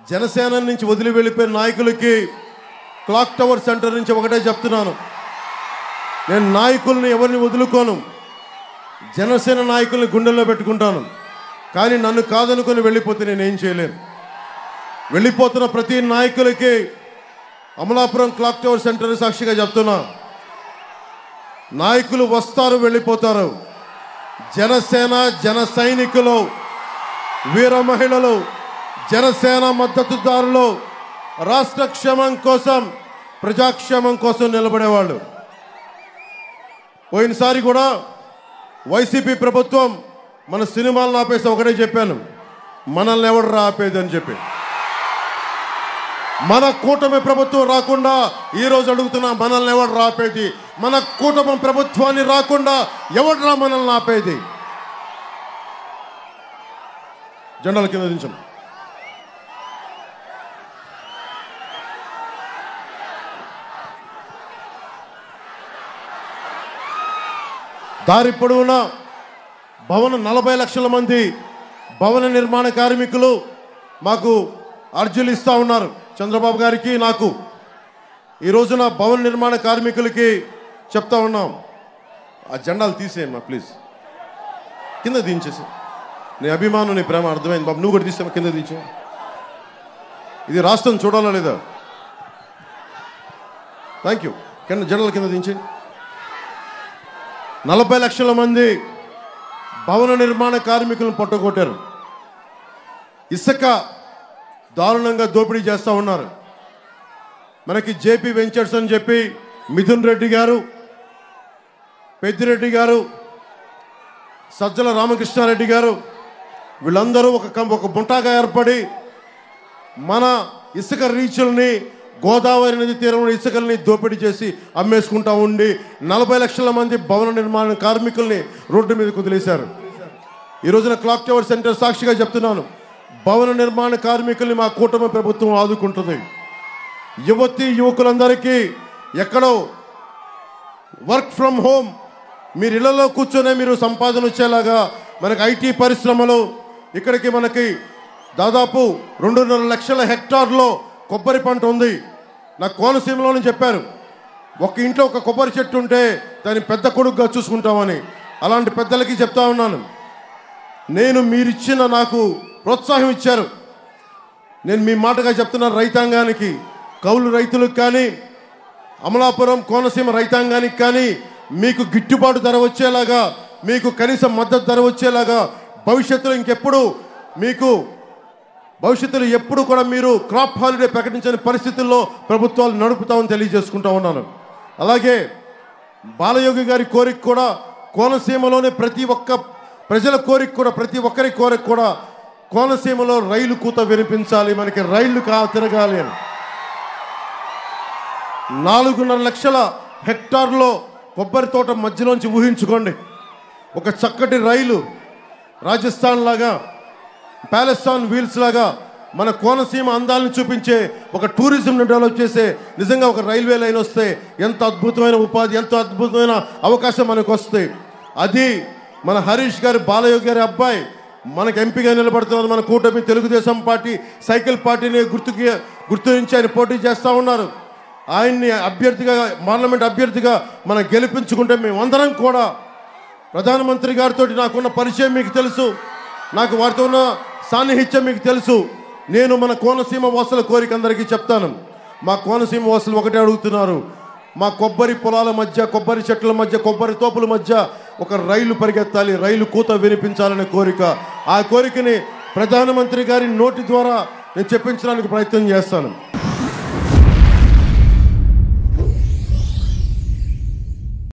జనసేన నుంచి వదిలి వెళ్ళిపోయిన నాయకులకి క్లాక్ టవర్ సెంటర్ నుంచి ఒకటే చెప్తున్నాను, నేను నాయకుల్ని ఎవరిని వదులుకోను, జనసేన నాయకుల్ని గుండెల్లో పెట్టుకుంటాను. కానీ నన్ను కాదనుకొని వెళ్ళిపోతే నేనేం చేయలేను. వెళ్ళిపోతున్న ప్రతి నాయకులకి అమలాపురం క్లాక్ టవర్ సెంటర్ సాక్షిగా చెప్తున్నా, నాయకులు వస్తారు, వెళ్ళిపోతారు. జనసేన జన సైనికులు, వీర మహిళలు, జనసేన మద్దతుదారులు రాష్ట్ర క్షేమం కోసం, ప్రజాక్షేమం కోసం నిలబడేవాళ్ళు. పోయినసారి కూడా వైసీపీ ప్రభుత్వం మన సినిమాలను ఆపేసి ఒకటే చెప్పాను, మనల్ని ఎవరు ఆపేది అని చెప్పి. మన కూటమి ప్రభుత్వం రాకుండా ఈరోజు అడుగుతున్నా, మనల్ని ఎవరు ఆపేది? మన కూటమి ప్రభుత్వాన్ని రాకుండా ఎవడ్రా మనల్ని ఆపేది? జెండాల కింద దించం. దారి పొడవునా భవన 40 లక్షల మంది భవన నిర్మాణ కార్మికులు మాకు అర్జీలు ఇస్తూ ఉన్నారు, చంద్రబాబు గారికి నాకు. ఈ రోజున భవన నిర్మాణ కార్మికులకి చెప్తా ఉన్నాం, ఆ జెండాలు తీసేయమ్మా ప్లీజ్, కింద దించేసి. నీ అభిమానం, నీ ప్రేమ అర్థమైంది బాబు, నువ్వు కూడా తీసేమా, కింద దించే. ఇది రాష్ట్రం చూడాలా లేదా? Thank you. కింద జెండాల కింద దించి. 40 లక్షల మంది భవన నిర్మాణ కార్మికులను పట్టుకొట్టారు. ఇసుక దారుణంగా దోపిడీ చేస్తూ ఉన్నారు. మనకి జేపీ వెంచర్స్ అని చెప్పి మిథున్ రెడ్డి గారు, పెద్దిరెడ్డి గారు, సజ్జల రామకృష్ణారెడ్డి గారు, వీళ్ళందరూ ఒక బుంటాగా ఏర్పడి మన ఇసుక రీచుల్ని, గోదావరి నది తీరంలో ఇసుకల్ని దోపిడీ చేసి అమ్మేసుకుంటా ఉండి 40 లక్షల మంది భవన నిర్మాణ కార్మికుల్ని రోడ్డు మీద కుదిలేశారు. ఈ రోజున క్లాక్ టవర్ సెంటర్ సాక్షిగా చెప్తున్నాను, భవన నిర్మాణ కార్మికుల్ని మా కూటమి ప్రభుత్వం ఆదుకుంటుంది. యువతి యువకులందరికీ ఎక్కడో వర్క్ ఫ్రమ్ హోమ్, మీరు ఇళ్లలో కూర్చొనే మీరు సంపాదన వచ్చేలాగా మనకి ఐటీ పరిశ్రమలు, ఇక్కడికి మనకి దాదాపు 2.5 లక్షల హెక్టార్లో కొబ్బరి పంట ఉంది. నాకు కోనసీమలోనే చెప్పారు, ఒక ఇంట్లో ఒక కొబ్బరి చెట్టు ఉంటే దాన్ని పెద్ద కొడుకుగా చూసుకుంటామని. అలాంటి పెద్దలకి చెప్తా ఉన్నాను, నేను మీరిచ్చిన నాకు ప్రోత్సాహం ఇచ్చారు. నేను మీ మాటగా చెప్తున్నాను, రైతాంగానికి, కౌలు రైతులకు కానీ, అమలాపురం కోనసీమ రైతాంగానికి కానీ మీకు గిట్టుబాటు ధర వచ్చేలాగా, మీకు కనీస మద్దతు ధర వచ్చేలాగా భవిష్యత్తులో ఇంకెప్పుడు మీకు భవిష్యత్తులో ఎప్పుడు కూడా మీరు క్రాప్ హాలిడే ప్రకటించని పరిస్థితుల్లో ప్రభుత్వాలు నడుపుతామని తెలియజేసుకుంటా ఉన్నాను. అలాగే బాలయోగి గారి కోరిక కూడా, కోనసీమలోనే ప్రతి ఒక్క ప్రజల కోరిక కూడా, ప్రతి ఒక్కరి కోరిక కూడా కోనసీమలో రైలు కూత వినిపించాలి, మనకి రైళ్లు తిరగాలి అని. 4.5 లక్షల హెక్టార్లో కొబ్బరి తోట మధ్యలోంచి ఊహించుకోండి, ఒక చక్కటి రైలు రాజస్థాన్ లాగా, ప్యాలెస్టాన్ వీల్స్ లాగా మన కోనసీమ అందాలను చూపించే ఒక టూరిజంను డెవలప్ చేసే నిజంగా ఒక రైల్వే లైన్ వస్తే ఎంత అద్భుతమైన ఉపాధి, ఎంత అద్భుతమైన అవకాశం మనకు వస్తాయి. అది మన హరీష్ గారి, బాలయోగి గారి అబ్బాయి మనకు ఎంపీగా నిలబడుతున్నారు. మన కూటమి తెలుగుదేశం పార్టీ సైకిల్ పార్టీని గుర్తించి ఆయన పోటీ చేస్తూ ఉన్నారు. ఆయన్ని అభ్యర్థిగా, పార్లమెంట్ అభ్యర్థిగా మనం గెలిపించుకుంటే మేమందరం కూడా, ప్రధానమంత్రి గారితో నాకున్న పరిచయం మీకు తెలుసు, నాకు వారితో ఉన్న సాన్నిహిత్యం మీకు తెలుసు. నేను మన కోనసీమ వాసుల కోరిక అందరికీ చెప్తాను. మా కోనసీమ వాసులు ఒకటే అడుగుతున్నారు, మా కొబ్బరి పొలాల మధ్య, కొబ్బరి చెట్ల మధ్య, కొబ్బరి తోపుల మధ్య ఒక రైలు పరిగెత్తాలి, రైలు కూత వినిపించాలనే కోరిక. ఆ కోరికని ప్రధానమంత్రి గారి నోటి ద్వారా నేను చెప్పించడానికి ప్రయత్నం చేస్తాను.